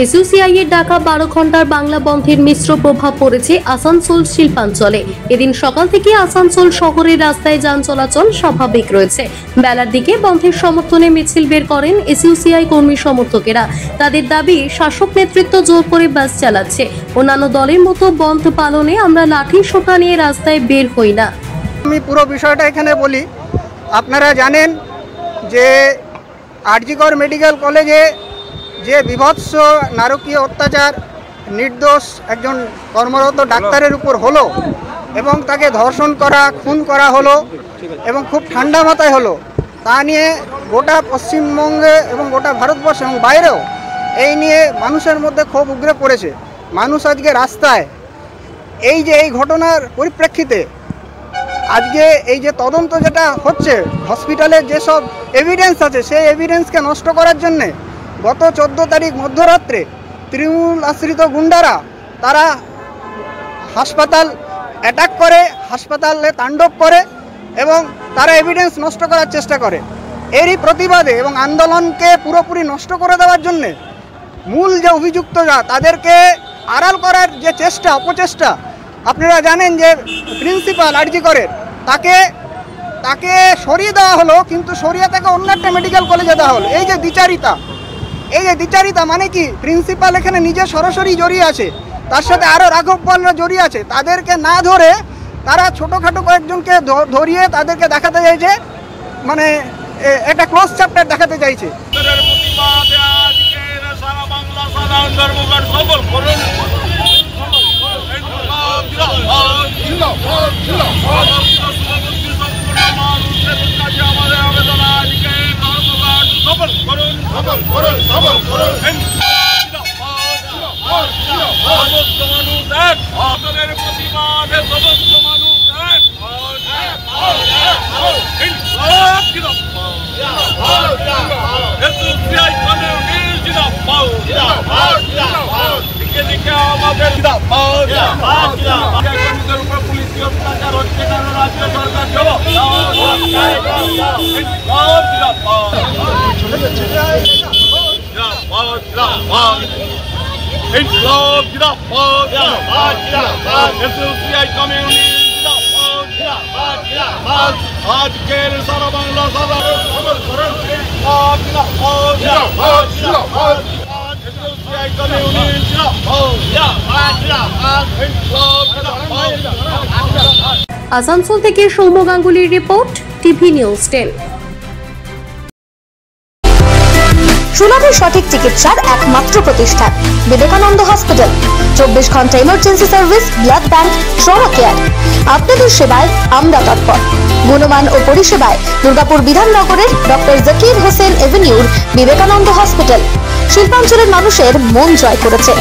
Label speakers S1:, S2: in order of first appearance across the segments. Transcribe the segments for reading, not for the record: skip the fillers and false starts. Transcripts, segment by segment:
S1: এসইউসিআই এর ডাকা 12 ঘন্টার বাংলা বন্ধের মিশ্র প্রভাব পড়েছে আসানসোল শিল্পাঞ্চলে। এদিন সকাল থেকে আসানসোল শহরের রাস্তায় যান চলাচল স্বাভাবিক রয়েছে। বেলার দিকে বন্ধের সমর্থনে মিছিল বের করেন এসইউসিআই কর্মী সমর্থকেরা। তাদের দাবি, শাসক নেতৃত্ব জোর করে বাস চালাচ্ছে। অন্যান্য দলের মতো বন্ধ পালনে আমরা লাঠি সোঁটা নিয়ে রাস্তায় বের হই না।
S2: আমি পুরো বিষয়টা এখানে বলি। আপনারা জানেন যে আরজিকর মেডিকেল কলেজে যে বিভৎস নারকীয় অত্যাচার নির্দোষ একজন কর্মরত ডাক্তারের উপর হলো এবং তাকে ধর্ষণ করা, খুন করা হলো এবং খুব ঠান্ডা মাথায় হলো, তা নিয়ে গোটা পশ্চিমবঙ্গে এবং গোটা ভারতবর্ষ এবং বাইরেও এই নিয়ে মানুষের মধ্যে ক্ষোভ উগরে পড়েছে। মানুষ আজকে রাস্তায় এই ঘটনার পরিপ্রেক্ষিতে আজকে এই যে তদন্ত যেটা হচ্ছে, হসপিটালের যেসব এভিডেন্স আছে সেই এভিডেন্সকে নষ্ট করার জন্যে গত 14 তারিখ মধ্যরাত্রে তৃণমূল আশ্রিত গুন্ডারা তারা হাসপাতাল অ্যাটাক করে, হাসপাতালে তাণ্ডব করে এবং তারা এভিডেন্স নষ্ট করার চেষ্টা করে। এরই প্রতিবাদে এবং আন্দোলনকে পুরোপুরি নষ্ট করে দেওয়ার জন্যে মূল যে অভিযুক্তরা তাদেরকে আড়াল করার যে চেষ্টা, অপচেষ্টা, আপনারা জানেন যে প্রিন্সিপাল আরজিকরের তাকে সরিয়ে দেওয়া হলো, কিন্তু সরিয়ে তাকে অন্য একটা মেডিকেল কলেজে দেওয়া হলো। এই যে দ্বিচারিতা মানে কি? প্রিন্সিপাল এখানে নিজে সরাসরি জড়িয়ে আছে, তার সাথে আরও রাঘব পালরা জড়িয়ে আছে। তাদেরকে না ধরে তারা ছোটোখাটো কয়েকজনকে ধরিয়ে তাদেরকে দেখাতে চাইছে, মানে একটা ক্লোজ চ্যাপ্টার দেখাতে চাইছে।
S1: আসানসোল থেকে সৌম্য গাঙ্গুলির রিপোর্ট, টিভি নিউজ 10।
S3: সুলভে সঠিক চিকিৎসার একমাত্র প্রতিষ্ঠান বিবেকানন্দ হসপিটাল। 24 ঘন্টা emergency service, blood bank, trauma care. আপনাদের সেবায় আমরা তৎপর। গুণমান ও পরিষেবায় দুর্গাপুর বিধাননগরের ডক্টর জাকির হোসেন এভিনিউর বিবেকানন্দ হসপিটাল শিল্পাঞ্চলের মানুষের মন জয় করেছে।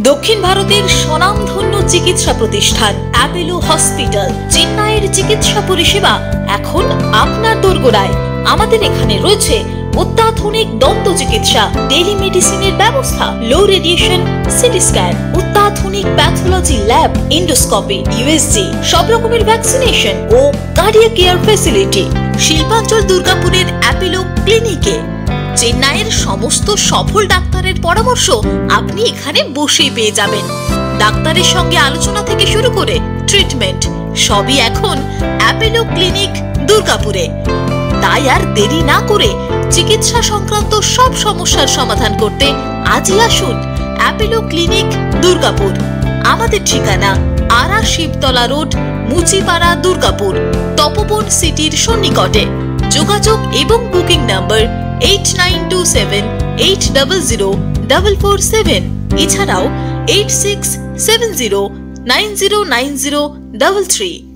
S4: দক্ষিণ ভারতের স্বনামধন্য চিকিৎসা প্রতিষ্ঠান অ্যাপোলো হসপিটাল, চেন্নাইয়ের চিকিৎসা পরিষেবা এখন আপনার দোরগোড়ায়। আমাদের এখানে রয়েছে অত্যাধুনিক দন্ত চিকিৎসা, টেলিমেডিসিনের ব্যবস্থা, লো রেডিয়েশন সিটি স্ক্যান, অত্যাধুনিক প্যাথোলজি ল্যাব, ইন্ডোস্কোপি, ইউএসজি, সব রকমের ভ্যাকসিনেশন ও কার্ডিয়াক কেয়ার ফ্যাসিলিটি। শিল্পাঞ্চল দুর্গাপুরের অ্যাপোলো ক্লিনিকে চেন্নাইয়ের সমস্ত সফল ডাক্তারের পরামর্শ আপনি এখানে বসেই পেয়ে যাবেন। ডাক্তারের সঙ্গে আলোচনা থেকে শুরু করে ট্রিটমেন্ট সবই এখন অ্যাপোলো ক্লিনিক দুর্গাপুরে। তাই আর দেরি না করে চিকিৎসা সংক্রান্ত সব সমস্যার সমাধান করতে আজই আসুন অ্যাপোলো ক্লিনিক দুর্গাপুর। আমাদের ঠিকানা আরা শিবতলা রোড, মুচিপাড়া, দুর্গাপুর, তপবন সিটির সন্নিকটে। যোগাযোগ এবং বুকিং নাম্বার 8927800447 এছাড়াও 8670909033